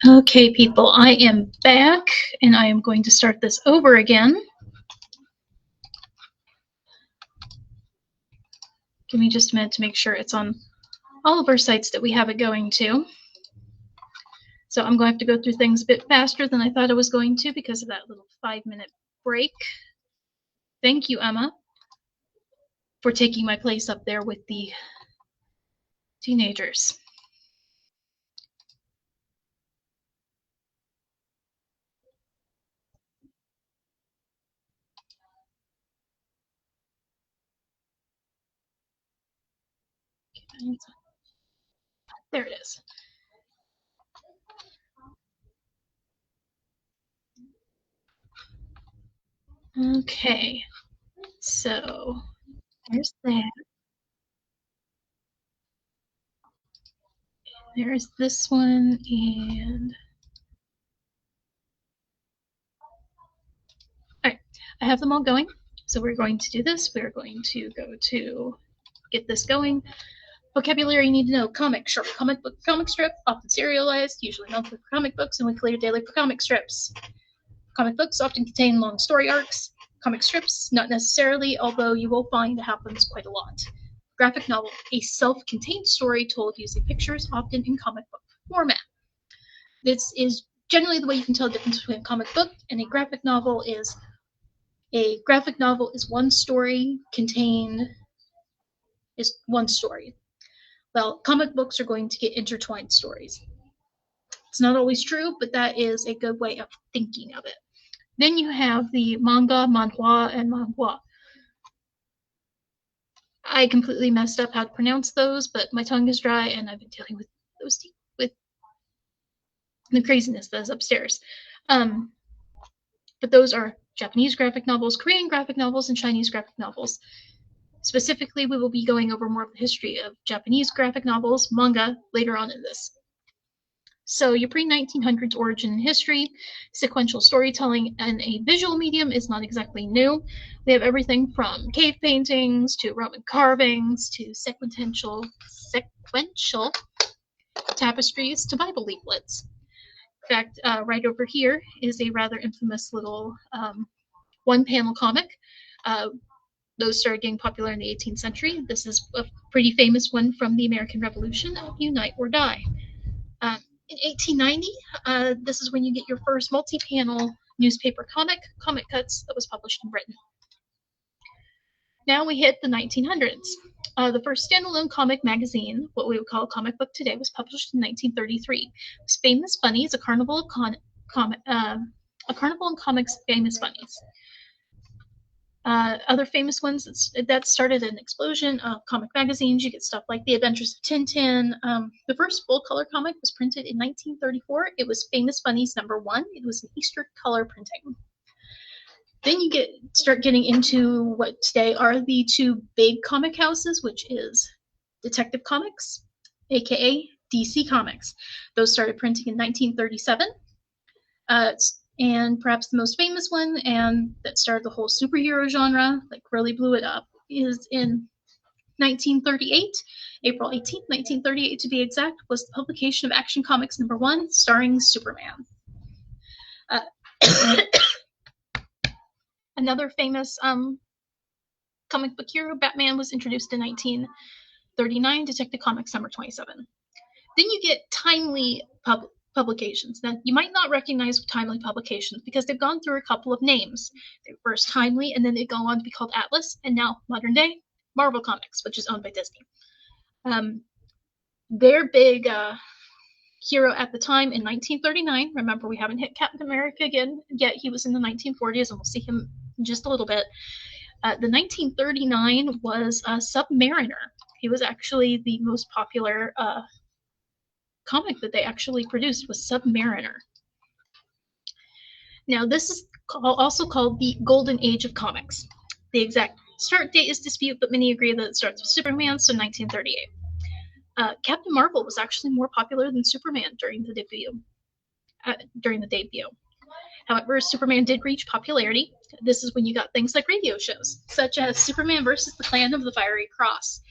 Okay, people, I am back, and I am going to start this over again. Give me just a minute to make sure it's on all of our sites that we have it going to. So I'm going to have to go through things a bit faster than I thought I was going to because of that little 5-minute break. Thank you, Emma, for taking my place up there with the teenagers. There it is. Okay, so there's that. There's this one, and all right, I have them all going. So we're going to do this. We're going to go to get this going. Vocabulary you need to know: comic, short comic book, comic strip, often serialized, usually monthly for comic books and weekly or daily for comic strips. Comic books often contain long story arcs. Comic strips, not necessarily, although you will find it happens quite a lot. Graphic novel, a self-contained story told using pictures, often in comic book format. This is generally the way you can tell the difference between a comic book and a graphic novel is one story contained is one story. Well, comic books are going to get intertwined stories. It's not always true, but that is a good way of thinking of it. Then you have the manga, manhwa, and manhwa. I completely messed up how to pronounce those, but my tongue is dry, and I've been dealing with with the craziness that is upstairs. But those are Japanese graphic novels, Korean graphic novels, and Chinese graphic novels. Specifically, we will be going over more of the history of Japanese graphic novels, manga, later on in this. So your pre-1900s origin and history, sequential storytelling, and a visual medium is not exactly new. We have everything from cave paintings to Roman carvings to sequential tapestries to Bible leaflets. In fact, right over here is a rather infamous little one-panel comic. Those started getting popular in the 18th century. This is a pretty famous one from the American Revolution, Unite or Die. In 1890, this is when you get your first multi-panel newspaper comic cuts that was published in Britain. Now we hit the 1900s. The first standalone comic magazine, what we would call a comic book today, was published in 1933. It was Famous Bunnies, a carnival and comics Famous Bunnies. Other famous ones that started an explosion of comic magazines. You get stuff like The Adventures of Tintin. The first full-color comic was printed in 1934. It was Famous Bunnies #1. It was an Easter color printing. Then you start getting into what today are the two big comic houses, which is Detective Comics, aka DC Comics. Those started printing in 1937. And perhaps the most famous one, and that started the whole superhero genre, like really blew it up, is in 1938. April 18th, 1938 to be exact, was the publication of Action Comics #1, starring Superman. Another famous comic book hero, Batman, was introduced in 1939, Detective Comics #27. Then you get timely publications. Now, you might not recognize timely publications because they've gone through a couple of names. They were first Timely, and then they go on to be called Atlas, and now modern day Marvel Comics, which is owned by Disney. Their big hero at the time in 1939. Remember, we haven't hit Captain America again yet. He was in the 1940s, and we'll see him in just a little bit. The 1939 was Submariner. He was actually the most popular comic that they actually produced was Submariner. Now, this is also called the Golden Age of Comics. The exact start date is disputed, but many agree that it starts with Superman, so 1938. Captain Marvel was actually more popular than Superman during the debut. However, Superman did reach popularity. This is when you got things like radio shows, such as Superman versus the Clan of the Fiery Cross,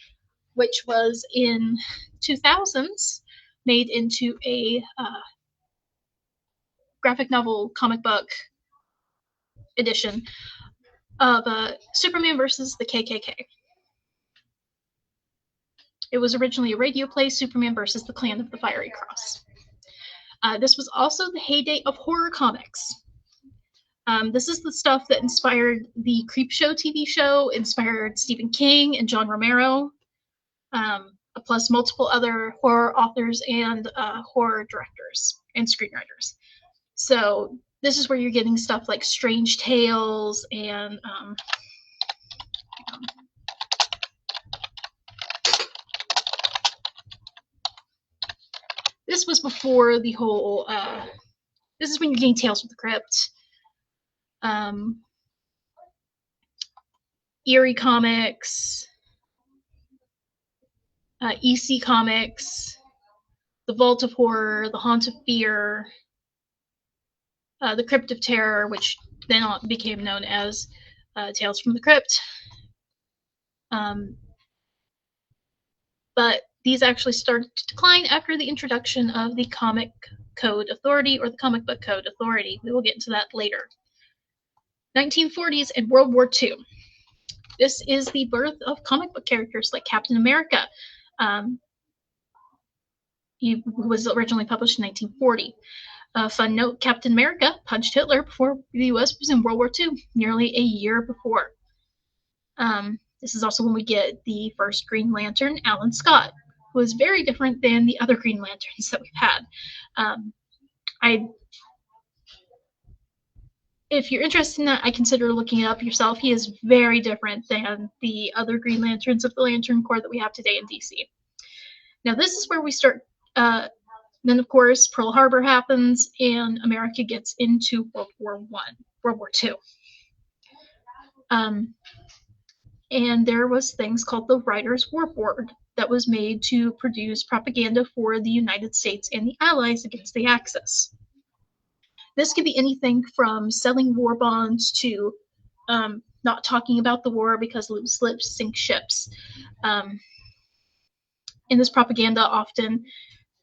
which was in 2000s made into a graphic novel comic book edition of Superman versus the KKK. It was originally a radio play, Superman versus the Clan of the Fiery Cross. This was also the heyday of horror comics. This is the stuff that inspired the Creepshow TV show, inspired Stephen King and John Romero, plus multiple other horror authors and horror directors and screenwriters. So this is where you're getting stuff like Strange Tales and this was before the whole this is when you're getting Tales from the Crypt, Eerie Comics, EC Comics, The Vault of Horror, The Haunt of Fear, The Crypt of Terror, which then became known as Tales from the Crypt. But these actually started to decline after the introduction of the Comic Code Authority, or the Comic Book Code Authority. We will get into that later. 1940s and World War II. This is the birth of comic book characters like Captain America. He was originally published in 1940. Fun note, Captain America punched Hitler before the U.S. was in World War II, nearly a year before. This is also when we get the first Green Lantern, Alan Scott, who is very different than the other Green Lanterns that we've had. If you're interested in that, I consider looking it up yourself. He is very different than the other Green Lanterns of the Lantern Corps that we have today in DC. Now, this is where we start. Then, of course, Pearl Harbor happens, and America gets into World War II. And there was things called the Writers' War Board that was made to produce propaganda for the United States and the Allies against the Axis. This could be anything from selling war bonds to not talking about the war because loose lips sink ships. In this propaganda, often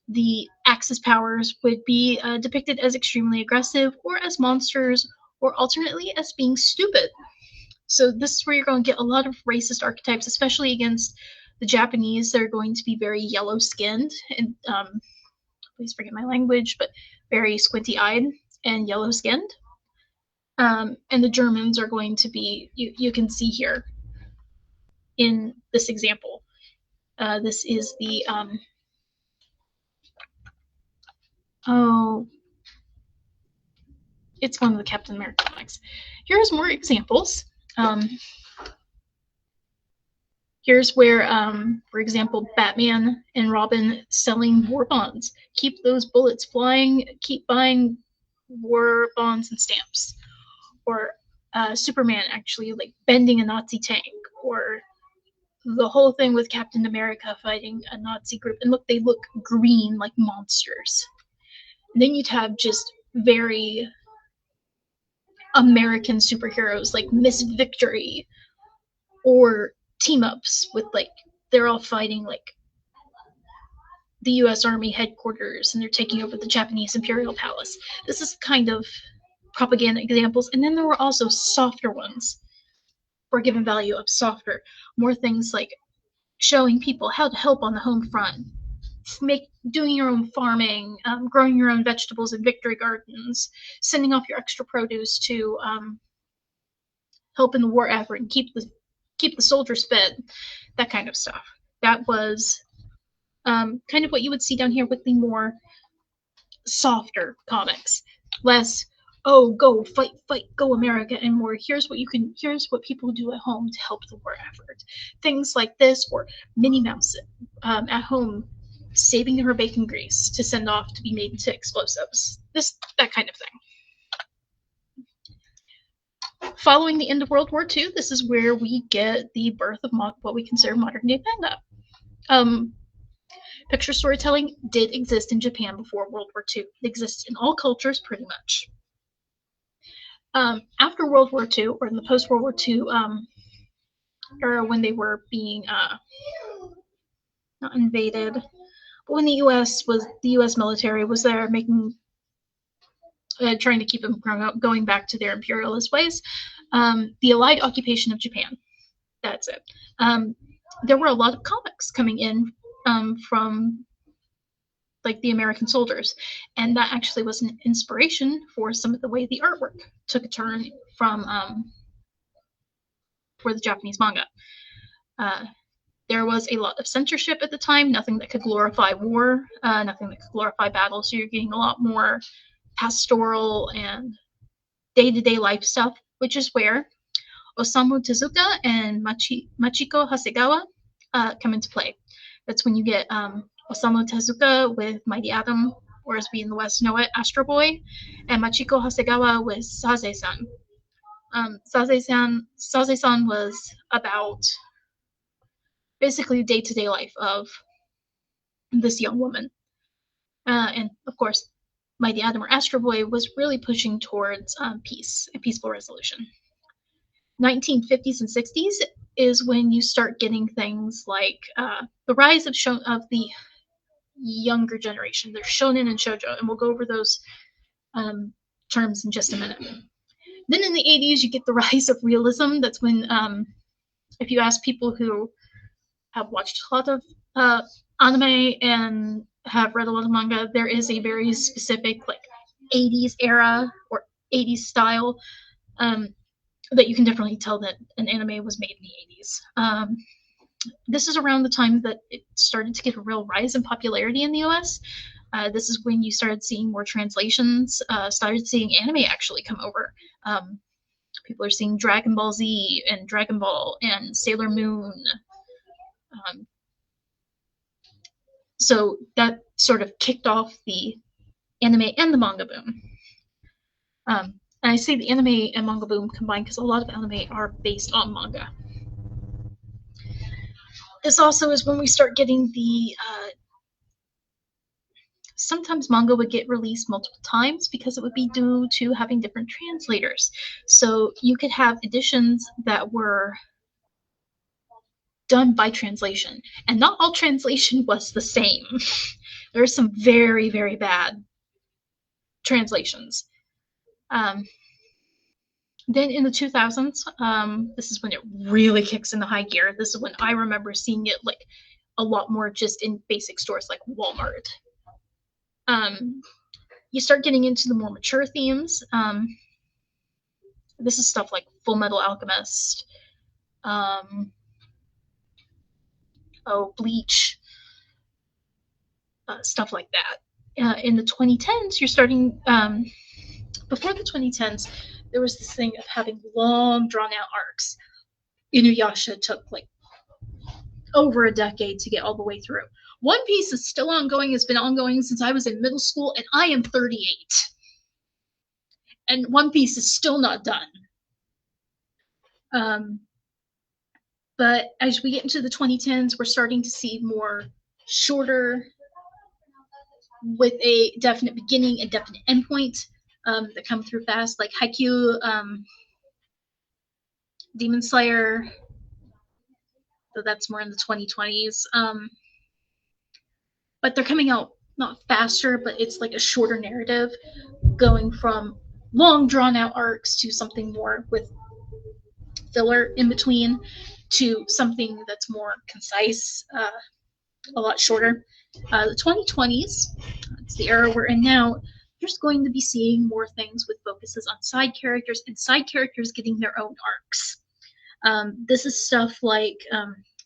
the Axis powers would be depicted as extremely aggressive or as monsters, or alternately as being stupid. So this is where you're going to get a lot of racist archetypes, especially against the Japanese. They're going to be very yellow-skinned and, please forget my language, but very squinty-eyed and yellow-skinned. And the Germans are going to be, you can see here in this example. This is the, it's one of the Captain America comics. Here's more examples. Here's where, for example, Batman and Robin selling war bonds. Keep those bullets flying, keep buying war bonds and stamps. Or Superman actually like bending a Nazi tank, or the whole thing with Captain America fighting a Nazi group. And look, they look green like monsters. And then you'd have just very American superheroes like Miss Victory, or team-ups with like, they're all fighting like the U.S. Army headquarters and they're taking over the Japanese Imperial Palace. This is kind of propaganda examples. And then there were also softer ones, for given value of softer, more things like showing people how to help on the home front, doing your own farming, growing your own vegetables in victory gardens, sending off your extra produce to help in the war effort and keep the soldiers fed, that kind of stuff. That was kind of what you would see down here with the more softer comics. Less, oh, go fight, go America, and more, here's what people do at home to help the war effort. Things like this, or Minnie Mouse at home saving her bacon grease to send off to be made into explosives. That kind of thing. Following the end of World War II, this is where we get the birth of what we consider modern-day manga. Picture storytelling did exist in Japan before World War II. It exists in all cultures, pretty much. After World War II, or in the post-World War II era, when they were being not invaded, but when the U.S. military was there making, trying to keep them from going back to their imperialist ways, the Allied occupation of Japan. That's it. There were a lot of comics coming in from like the American soldiers, and that actually was an inspiration for some of the way the artwork took a turn from for the Japanese manga. There was a lot of censorship at the time, nothing that could glorify war, nothing that could glorify battle, so you're getting a lot more pastoral and day-to-day life stuff, which is where Osamu Tezuka and Machiko Hasegawa come into play. That's when you get Osamu Tezuka with Mighty Atom, or as we in the West know it, Astro Boy, and Machiko Hasegawa with Saze-san. Saze-san was about basically the day-to-day life of this young woman. And of course, Mighty Atom or Astro Boy was really pushing towards peace and peaceful resolution. 1950s and 60s is when you start getting things like the rise of the younger generation. There's shonen and shoujo, and we'll go over those terms in just a minute. Then in the 80s, you get the rise of realism. That's when, if you ask people who have watched a lot of anime and have read a lot of manga, there is a very specific like 80s era or 80s style that you can definitely tell that an anime was made in the 80s. This is around the time that it started to get a real rise in popularity in the US. This is when you started seeing more translations, started seeing anime actually come over. People are seeing Dragon Ball Z and Dragon Ball and Sailor Moon. So that sort of kicked off the anime and the manga boom. And I say the anime and manga boom combined because a lot of anime are based on manga. This also is when we start getting the sometimes manga would get released multiple times because it would be due to having different translators. So you could have editions that were done by translation, and not all translation was the same. There are some very, very bad translations. Then in the 2000s, this is when it really kicks into high gear. This is when I remember seeing it like a lot more just in basic stores like Walmart. You start getting into the more mature themes. This is stuff like Full Metal Alchemist, Bleach, stuff like that. In the 2010s, you're starting, before the 2010s, there was this thing of having long, drawn-out arcs. Inuyasha took like over a decade to get all the way through. One Piece is still ongoing, has been ongoing since I was in middle school, and I am 38. And One Piece is still not done. But as we get into the 2010s, we're starting to see more shorter, with a definite beginning and definite endpoint that come through fast, like Haikyuu, Demon Slayer. So that's more in the 2020s. But they're coming out not faster, but it's like a shorter narrative, going from long drawn out arcs to something more with filler in between to something that's more concise, a lot shorter. The 2020s, it's the era we're in now, you're just going to be seeing more things with focuses on side characters and side characters getting their own arcs. This is stuff like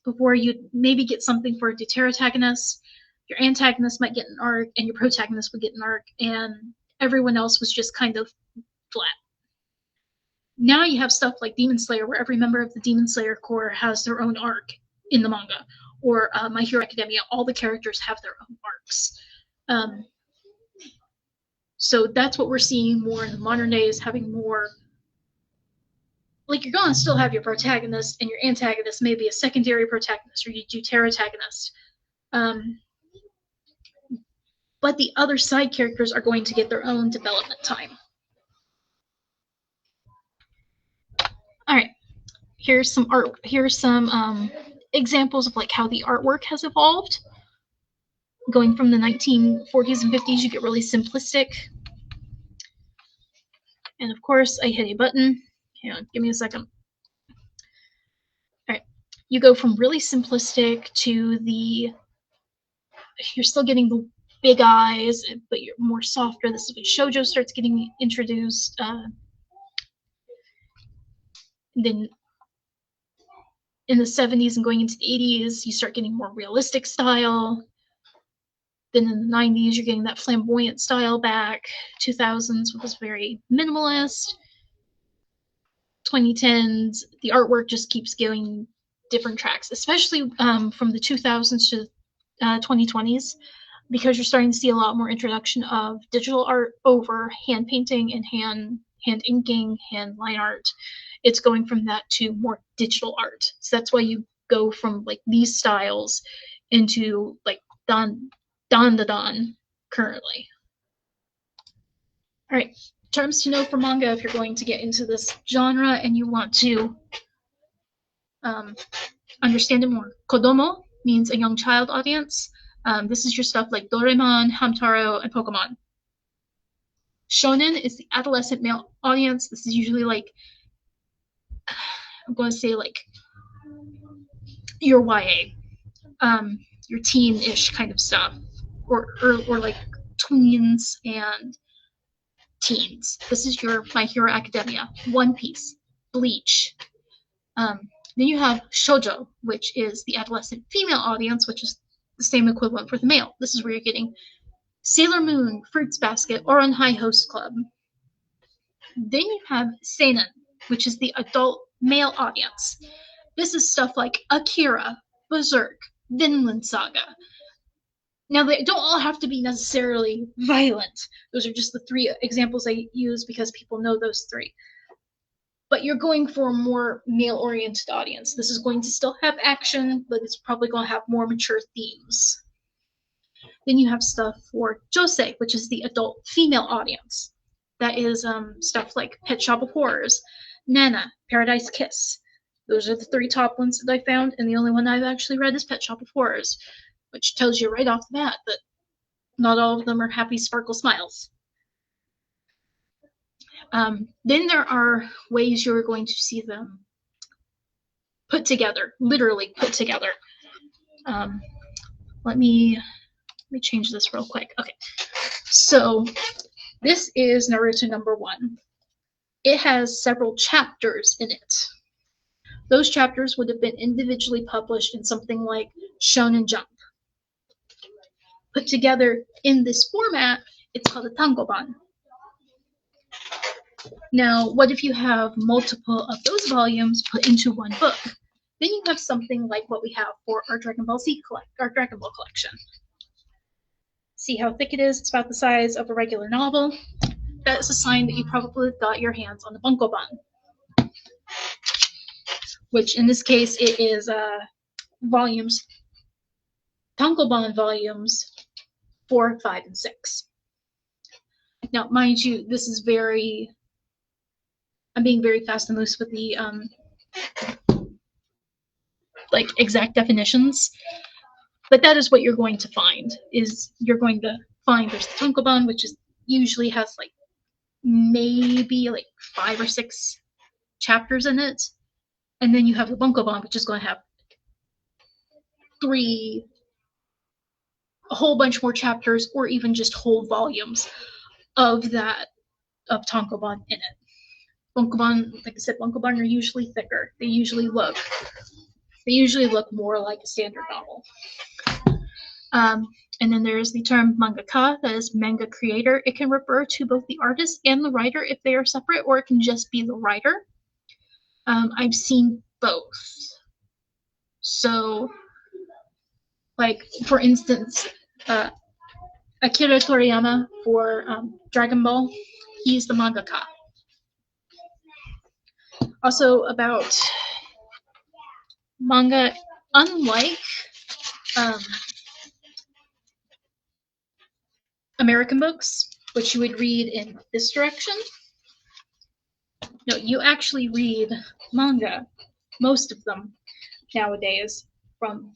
before you maybe get something for a deuteragonist, your antagonist might get an arc and your protagonist would get an arc, and everyone else was just kind of flat. Now you have stuff like Demon Slayer, where every member of the Demon Slayer Corps has their own arc in the manga, or My Hero Academia, all the characters have their own arcs. So that's what we're seeing more in the modern days, having more, like, you're going to still have your protagonist, and your antagonist may be a secondary protagonist, or you do deuteragonist. But the other side characters are going to get their own development time. All right, here's some art. Here's some examples of like how the artwork has evolved. Going from the 1940s and 50s, you get really simplistic. And of course, I hit a button. Hang on, give me a second. All right, you go from really simplistic to you're still getting the big eyes, but you're more softer. This is when shoujo starts getting introduced. Then in the 70s and going into the 80s, you start getting more realistic style. Then in the 90s, you're getting that flamboyant style back. 2000s was very minimalist. 2010s, the artwork just keeps going different tracks, especially from the 2000s to 2020s, because you're starting to see a lot more introduction of digital art over hand painting and hand inking, hand line art. It's going from that to more digital art. So that's why you go from like these styles into like dan currently. All right, terms to know for manga if you're going to get into this genre and you want to understand it more. Kodomo means a young child audience. This is your stuff like Doraemon, Hamtaro, and Pokemon. Shonen is the adolescent male audience. This is usually like, I'm going to say like your YA, your teen-ish kind of stuff, or like tweens and teens. This is your My Hero Academia, One Piece, Bleach. Then you have shoujo, which is the adolescent female audience, which is the same equivalent for the male. This is where you're getting Sailor Moon, Fruits Basket, or on High Host Club. Then you have seinen, which is the adult male audience. This is stuff like Akira, Berserk, Vinland Saga. Now, they don't all have to be necessarily violent. Those are just the three examples I use because people know those three. But you're going for a more male-oriented audience. This is going to still have action, but it's probably going to have more mature themes. Then you have stuff for josei, which is the adult female audience. That is stuff like Pet Shop of Horrors, Nana, Paradise Kiss. Those are the three top ones that I found, and the only one I've actually read is Pet Shop of Horrors, which tells you right off the bat that not all of them are happy sparkle smiles. Then there are ways you're going to see them put together, literally put together. Let me change this real quick. Okay, so this is Naruto number 1. It has several chapters in it. Those chapters would have been individually published in something like Shonen Jump. Put together in this format, it's called a tangoban. Now, what if you have multiple of those volumes put into one book? Then you have something like what we have for our Dragon Ball collection. See how thick it is? It's about the size of a regular novel. That is a sign that you probably got your hands on the bunkoban, which in this case it is volumes, tankoban volumes 4, 5, and 6. Now, mind you, this is I'm being very fast and loose with the like exact definitions, but that is what you're going to find. You're going to find there's the tankoban, which is usually has like maybe like 5 or 6 chapters in it, and then you have the bunkoban, which is going to have a whole bunch more chapters, or even just whole volumes of tankoban in it. Bunkoban, like I said, bunkoban are usually thicker. They usually look more like a standard novel. And then there's the term mangaka, that is manga creator. It can refer to both the artist and the writer if they are separate, or it can just be the writer. I've seen both. So, like, for instance, Akira Toriyama for Dragon Ball, he's the mangaka. Also about manga, unlike American books, which you would read in this direction. No, you actually read manga, most of them nowadays, from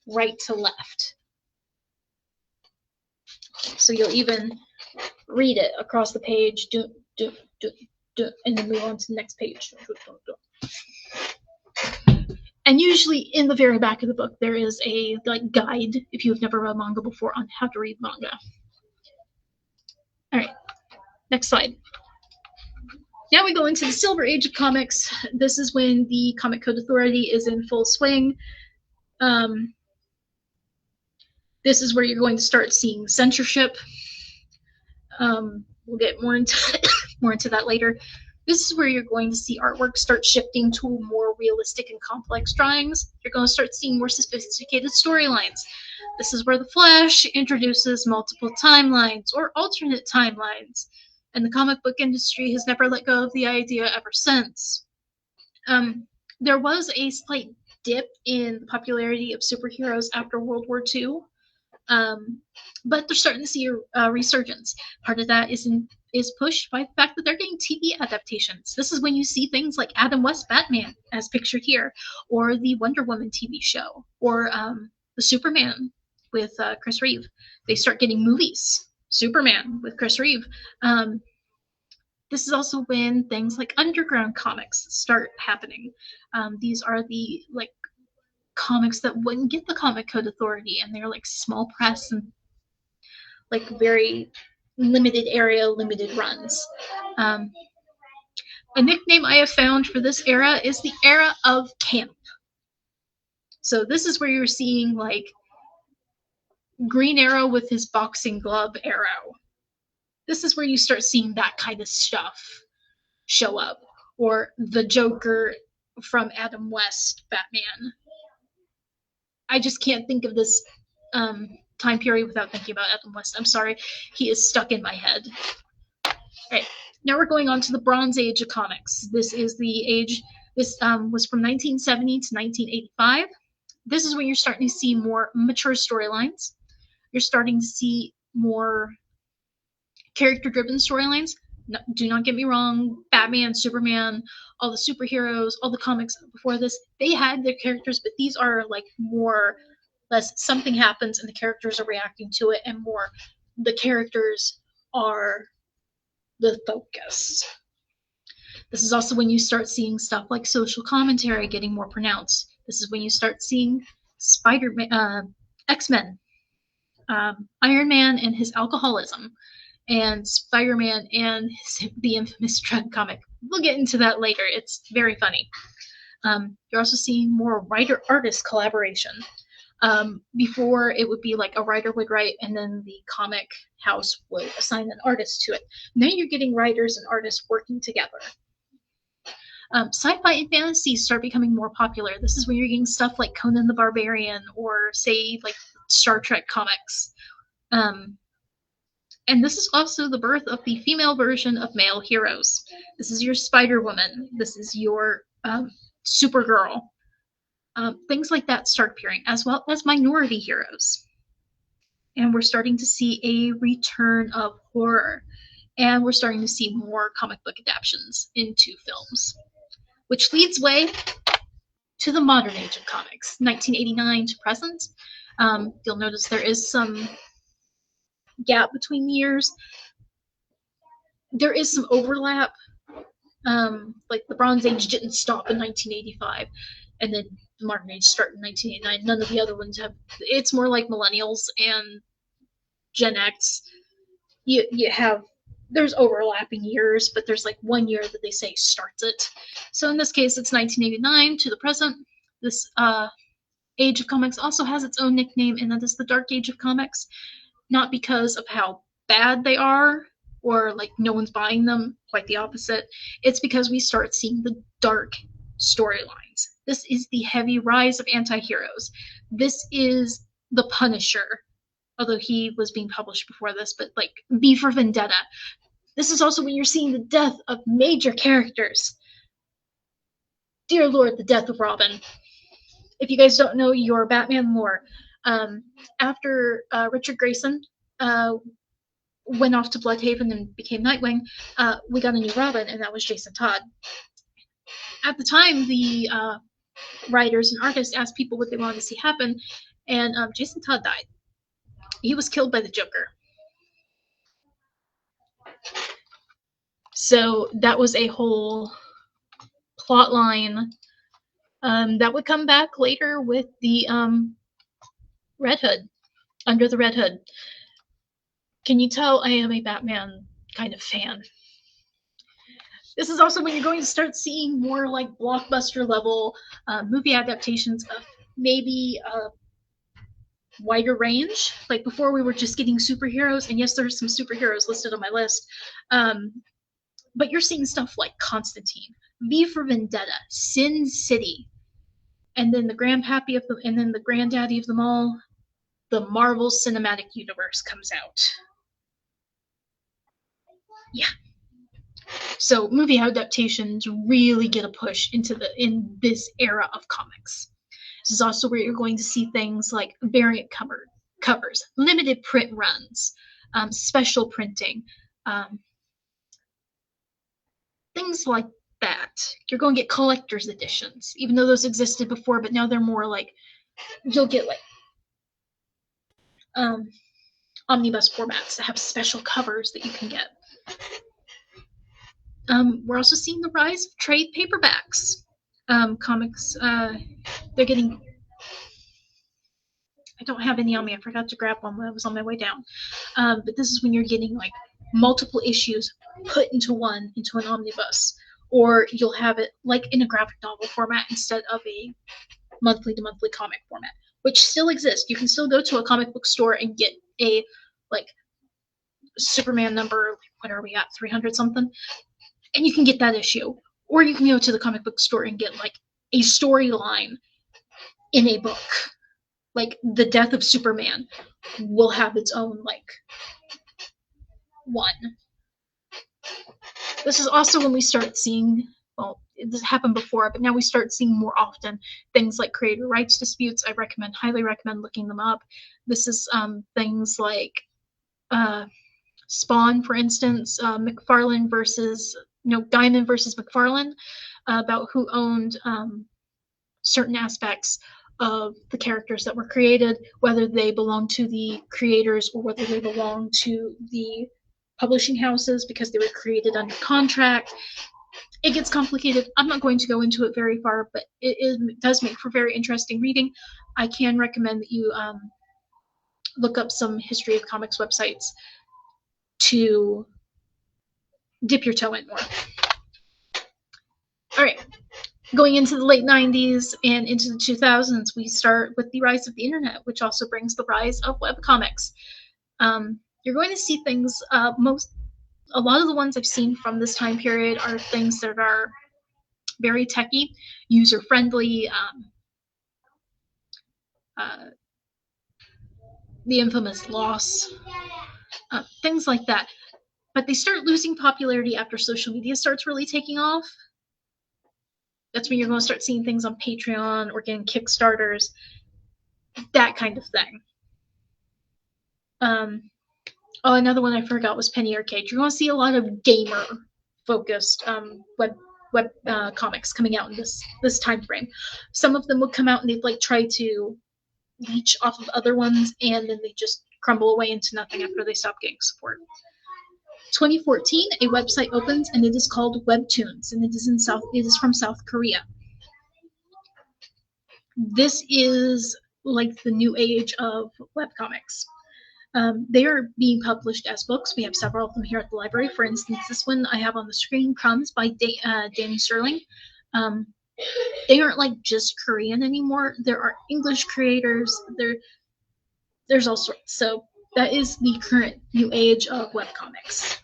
right to left. So you'll even read it across the page, and then move on to the next page. And usually in the very back of the book, there is a guide, if you've never read manga before, on how to read manga. All right, next slide. Now we go into the Silver Age of comics. This is when the Comic Code Authority is in full swing. This is where you're going to start seeing censorship. We'll get more into that later. This is where you're going to see artwork start shifting to more realistic and complex drawings. You're going to start seeing more sophisticated storylines. This is where the Flash introduces multiple timelines or alternate timelines, and the comic book industry has never let go of the idea ever since. There was a slight dip in the popularity of superheroes after World War II, but they're starting to see a resurgence. Part of that is pushed by the fact that they're getting TV adaptations. This is when you see things like Adam West Batman, as pictured here, or the Wonder Woman TV show, or the Superman with Chris Reeve. They start getting movies. Superman with Chris Reeve. This is also when things like underground comics start happening. These are the comics that wouldn't get the Comic Code Authority, and they're small press and very limited area, limited runs. A nickname I have found for this era is the era of camp. So this is where you're seeing Green Arrow with his boxing glove arrow. This is where you start seeing that kind of stuff show up. Or the Joker from Adam West Batman. I just can't think of this time period without thinking about Adam West. I'm sorry, he is stuck in my head. All right, now we're going on to the Bronze Age of comics. This is the age, this was from 1970 to 1985. This is when you're starting to see more mature storylines. You're starting to see more character-driven storylines. No, do not get me wrong, Batman, Superman, all the superheroes, all the comics before this, they had their characters, but these are more less something happens and the characters are reacting to it, and more the characters are the focus. This is also when you start seeing stuff like social commentary getting more pronounced. This is when you start seeing Spider-Man, X-Men, Iron Man and his alcoholism, and Spider-Man and the infamous drug comic. We'll get into that later. It's very funny. You're also seeing more writer-artist collaboration. Before, it would be a writer would write and then the comic house would assign an artist to it. Now you're getting writers and artists working together. Sci-fi and fantasy start becoming more popular. This is when you're getting stuff like Conan the Barbarian or, say, Star Trek comics. And this is also the birth of the female version of male heroes. This is your Spider-Woman. This is your Supergirl. Things like that start appearing, as well as minority heroes. And we're starting to see a return of horror. And we're starting to see more comic book adaptations into films. Which leads way to the modern age of comics, 1989 to present. You'll notice there is some gap between years. There is some overlap. The Bronze Age didn't stop in 1985, and then the Modern Age started in 1989. None of the other ones have. It's more like Millennials and Gen X. You have, there's overlapping years, but there's 1 year that they say starts it. So in this case, it's 1989 to the present. This age of comics also has its own nickname, and that is the Dark Age of comics. Not because of how bad they are or no one's buying them, quite the opposite. It's because we start seeing the dark storylines. This is the heavy rise of anti-heroes. This is the Punisher, although he was being published before this, but V for Vendetta. This is also when you're seeing the death of major characters. Dear Lord, the death of Robin. If you guys don't know your Batman lore, after Richard Grayson went off to Bloodhaven and became Nightwing, we got a new Robin, and that was Jason Todd. At the time, the writers and artists asked people what they wanted to see happen, and Jason Todd died. He was killed by the Joker. So that was a whole plot line that would come back later with the Red Hood, Under the Red Hood. Can you tell I am a Batman kind of fan? This is also when you're going to start seeing more like blockbuster level movie adaptations of maybe a wider range. Like before, we were just getting superheroes, and yes, there's some superheroes listed on my list. But you're seeing stuff like Constantine, V for Vendetta, Sin City, and then the grandpappy of and then the granddaddy of them all, the Marvel Cinematic Universe comes out. Yeah. So movie adaptations really get a push in this era of comics. This is also where you're going to see things like variant covers, limited print runs, special printing, things like that. You're going to get collector's editions, even though those existed before, but now they're more like, you'll get like omnibus formats that have special covers that you can get. We're also seeing the rise of trade paperbacks. Comics, they're getting. I don't have any on me. I forgot to grab one when I was on my way down. But this is when you're getting like multiple issues put into an omnibus, or you'll have it like in a graphic novel format instead of a monthly to monthly comic format, which still exists. You can still go to a comic book store and get a like Superman number. What are we at? 300 something. And you can get that issue. Or you can go to the comic book store and get like a storyline in a book. Like the death of Superman will have its own like one. This is also when we start seeing, well, this happened before, but now we start seeing more often things like creator rights disputes. I highly recommend looking them up. This is things like Spawn, for instance, McFarlane versus Diamond versus McFarlane, about who owned certain aspects of the characters that were created, whether they belong to the creators or whether they belong to the publishing houses because they were created under contract. It gets complicated. I'm not going to go into it very far, but it does make for very interesting reading. I can recommend that you look up some history of comics websites to dip your toe in more. All right. Going into the late 90s and into the 2000s, we start with the rise of the internet, which also brings the rise of webcomics. You're going to see things, a lot of the ones I've seen from this time period are things that are very techy, user-friendly, the infamous Loss, things like that. But they start losing popularity after social media starts really taking off. That's when you're going to start seeing things on Patreon or getting Kickstarters, that kind of thing. Another one I forgot was Penny Arcade. You're going to see a lot of gamer-focused web comics coming out in this time frame. Some of them would come out and they'd like try to leech off of other ones, and then they just crumble away into nothing after they stop getting support. 2014, a website opens and it is called Webtoons, and it is from South Korea. This is like the new age of webcomics. They are being published as books. We have several of them here at the library. For instance, this one I have on the screen, Crumbs by Danny Sterling. They aren't like just Korean anymore. There are English creators. There's all sorts. So that is the current new age of webcomics.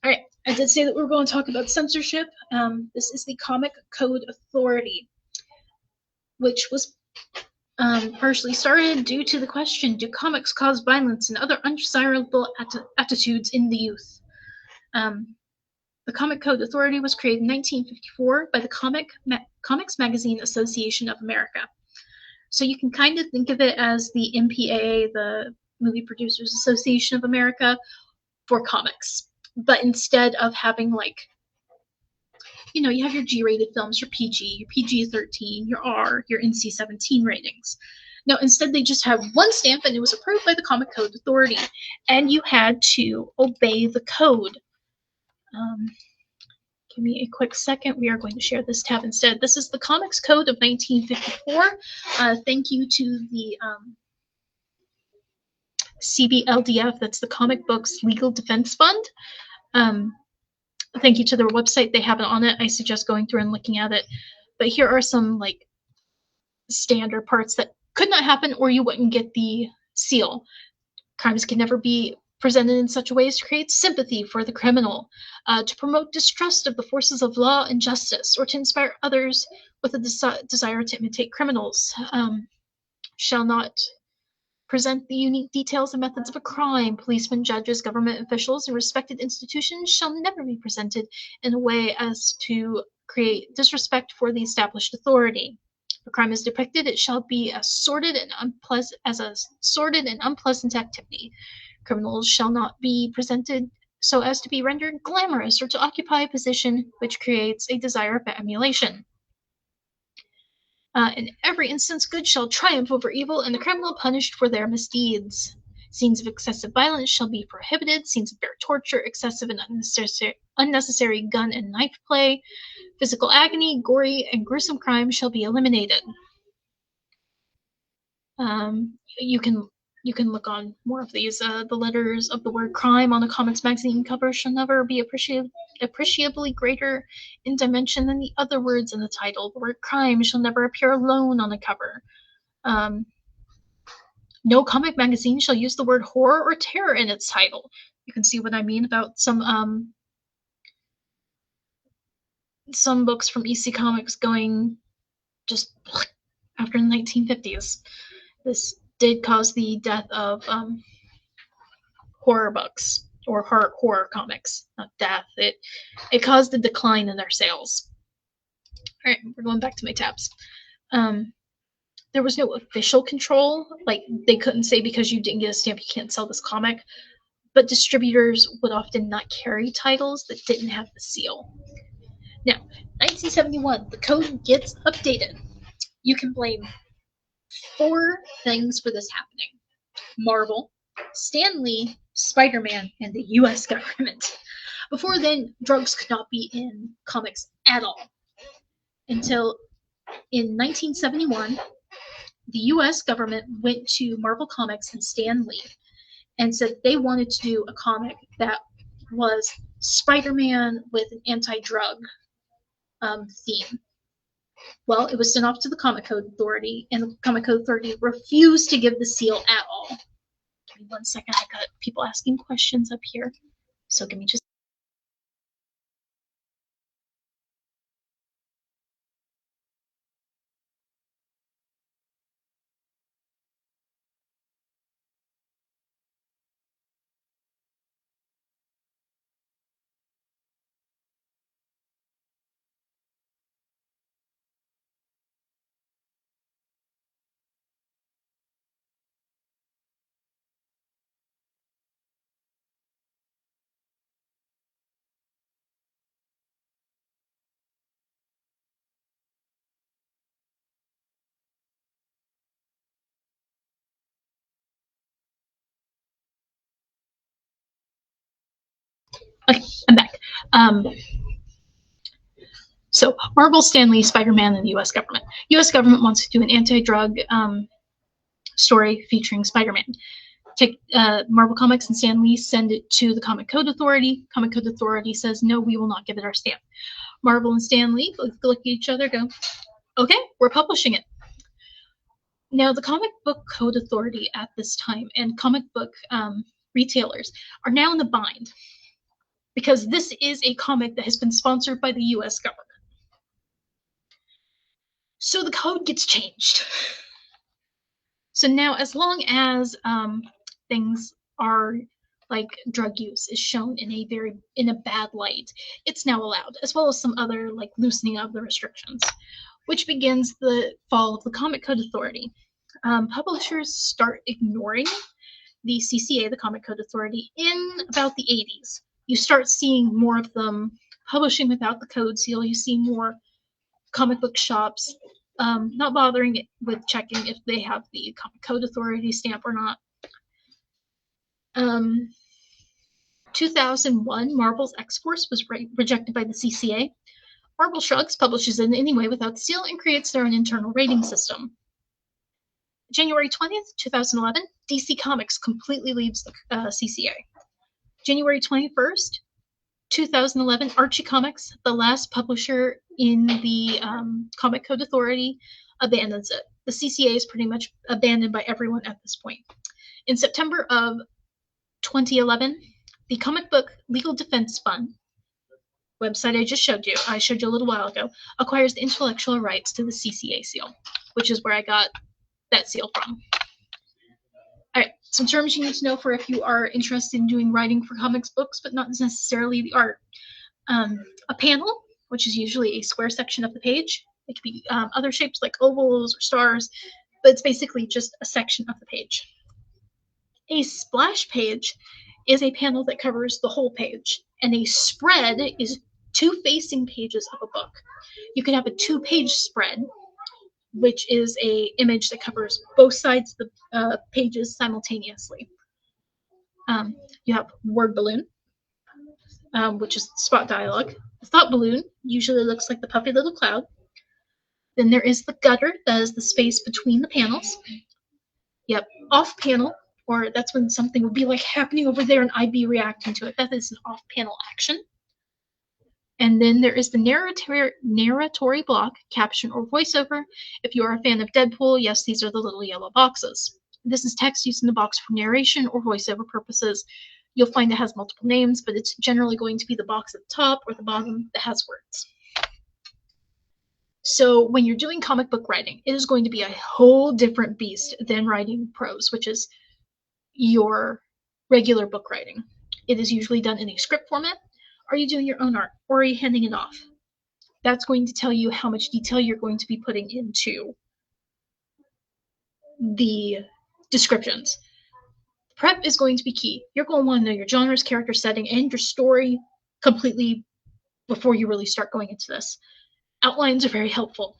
All right, I did say that we were going to talk about censorship. This is the Comic Code Authority, which was partially started due to the question, do comics cause violence and other undesirable attitudes in the youth? The Comic Code Authority was created in 1954 by the Comics Magazine Association of America. So you can kind of think of it as the MPAA, the Movie Producers Association of America, for comics. But instead of having like you have your G-rated films, your PG, your PG-13, your R, your NC-17 ratings. No, instead they just had one stamp, and it was approved by the Comic Code Authority, and you had to obey the code. Give me a quick second. We are going to share this tab instead. This is the Comics Code of 1954. Thank you to the CBLDF, that's the Comic Books Legal Defense Fund. Thank you to their website. They have it on it. I suggest going through and looking at it. But here are some like standard parts that could not happen, or you wouldn't get the seal. Crimes can never be presented in such a way as to create sympathy for the criminal, to promote distrust of the forces of law and justice, or to inspire others with a desire to imitate criminals. Shall not present the unique details and methods of a crime. Policemen, judges, government officials, and respected institutions shall never be presented in a way as to create disrespect for the established authority. If a crime is depicted, it shall be as sordid and unpleasant activity. Criminals shall not be presented so as to be rendered glamorous or to occupy a position which creates a desire of emulation. In every instance, good shall triumph over evil, and the criminal punished for their misdeeds. Scenes of excessive violence shall be prohibited. Scenes of bare torture, excessive and unnecessary gun and knife play, physical agony, gory, and gruesome crime shall be eliminated. You can look on more of these. The letters of the word crime on a comics magazine cover shall never be appreciably greater in dimension than the other words in the title. The word crime shall never appear alone on a cover. No comic magazine shall use the word horror or terror in its title. You can see what I mean about some books from EC Comics going just after the 1950s. This did cause the death of horror books or horror comics. Not death. It caused a decline in their sales. All right, we're going back to my tabs. There was no official control. Like, they couldn't say because you didn't get a stamp you can't sell this comic. But distributors would often not carry titles that didn't have the seal. Now, 1971, the code gets updated. You can blame 4 things for this happening: Marvel, Stan Lee, Spider-Man, and the U.S. government. Before then, drugs could not be in comics at all. Until in 1971, the U.S. government went to Marvel Comics and Stan Lee and said they wanted to do a comic that was Spider-Man with an anti-drug theme. Well, it was sent off to the Comic Code Authority, and the Comic Code Authority refused to give the seal at all. Give me 1 second. I got people asking questions up here, so give me just. Okay, I'm back. So Marvel, Stan Lee, Spider-Man, and the U.S. government. U.S. government wants to do an anti-drug story featuring Spider-Man. Take Marvel Comics and Stan Lee, send it to the Comic Code Authority. Comic Code Authority says, no, we will not give it our stamp. Marvel and Stan Lee look at each other, go, okay, we're publishing it. Now, the Comic Book Code Authority at this time and comic book retailers are now in a bind because this is a comic that has been sponsored by the U.S. government. So the code gets changed. So now, as long as things are like drug use is shown in a bad light, it's now allowed, as well as some other like loosening of the restrictions, which begins the fall of the Comic Code Authority. Publishers start ignoring the CCA, the Comic Code Authority, in about the 80s. You start seeing more of them publishing without the code seal. You see more comic book shops not bothering with checking if they have the Comic Code Authority stamp or not. 2001, Marvel's X-Force was rejected by the CCA. Marvel Shrugs publishes in any way without the seal and creates their own internal rating system. January 20th, 2011, DC Comics completely leaves the CCA. January 21st, 2011, Archie Comics, the last publisher in the Comic Code Authority, abandons it. The CCA is pretty much abandoned by everyone at this point. In September of 2011, the Comic Book Legal Defense Fund, website I showed you a little while ago, acquires the intellectual rights to the CCA seal, which is where I got that seal from. All right, some terms you need to know for if you are interested in doing writing for comics books, but not necessarily the art. A panel, which is usually a square section of the page. It could be other shapes like ovals or stars, but it's basically just a section of the page. A splash page is a panel that covers the whole page, and a spread is two facing pages of a book. You can have a two-page spread, which is a image that covers both sides of the pages simultaneously. You have word balloon, which is spot dialogue. The thought balloon usually looks like the puffy little cloud. Then there is the gutter, that is the space between the panels. Yep, off panel, or that's when something would be like happening over there and I'd be reacting to it. That is an off panel action. And then there is the narratory block, caption or voiceover. If you are a fan of Deadpool, yes, these are the little yellow boxes. This is text used in the box for narration or voiceover purposes. You'll find it has multiple names, but it's generally going to be the box at the top or the bottom that has words. So when you're doing comic book writing, it is going to be a whole different beast than writing prose, which is your regular book writing. It is usually done in a script format. Are you doing your own art, or are you handing it off? That's going to tell you how much detail you're going to be putting into the descriptions. Prep is going to be key. You're going to want to know your genres, character setting, and your story completely before you really start going into this. Outlines are very helpful.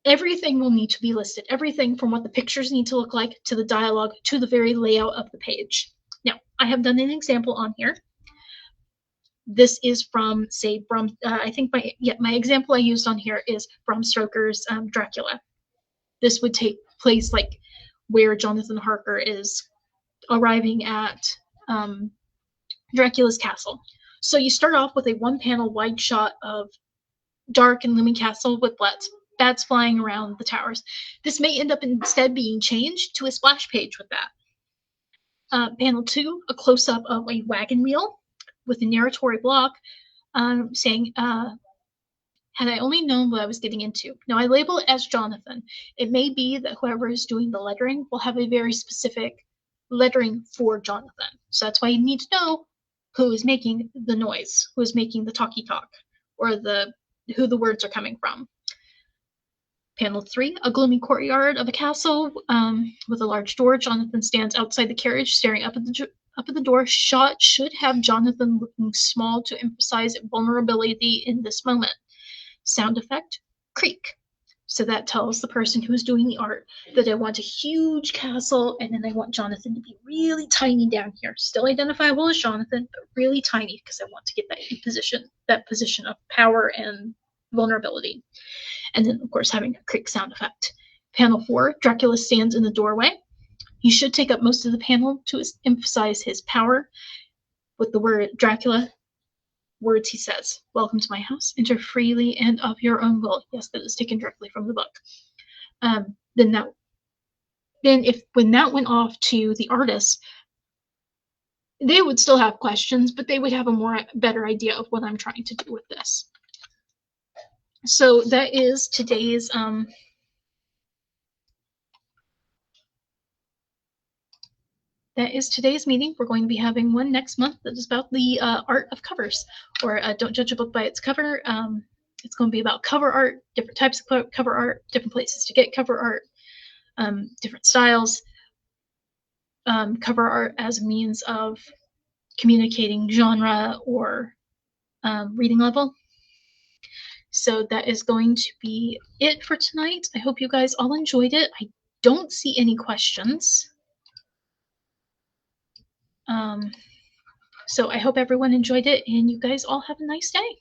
Everything will need to be listed. Everything from what the pictures need to look like, to the dialogue, to the very layout of the page. Now, I have done an example on here. This is from, say, I think my example I used on here is Bram Stoker's Dracula. This would take place like where Jonathan Harker is arriving at Dracula's castle. So you start off with a one-panel wide shot of dark and looming castle with bats flying around the towers. This may end up instead being changed to a splash page with that. Panel 2, a close-up of a wagon wheel with a narratory block saying, had I only known what I was getting into. Now, I label it as Jonathan. It may be that whoever is doing the lettering will have a very specific lettering for Jonathan. So that's why you need to know who is making the noise, who is making the talky talk, or who the words are coming from. Panel 3, a gloomy courtyard of a castle with a large door. Jonathan stands outside the carriage, staring up at the door. Shot should have Jonathan looking small to emphasize vulnerability in this moment. Sound effect, creak. So that tells the person who's doing the art that I want a huge castle, and then I want Jonathan to be really tiny down here. Still identifiable as Jonathan, but really tiny because I want to get that position of power and vulnerability. And then, of course, having a creak sound effect. Panel 4, Dracula stands in the doorway. He should take up most of the panel to emphasize his power. With the word Dracula, words he says, welcome to my house, enter freely and of your own will. Yes, that is taken directly from the book. When that went off to the artist, they would still have questions, but they would have a better idea of what I'm trying to do with this. So that is today's meeting. We're going to be having one next month that is about the art of covers, or don't judge a book by its cover. It's going to be about cover art, different types of cover art, different places to get cover art, different styles, cover art as a means of communicating genre or reading level. So that is going to be it for tonight. I hope you guys all enjoyed it. I don't see any questions. So I hope everyone enjoyed it, and you guys all have a nice day.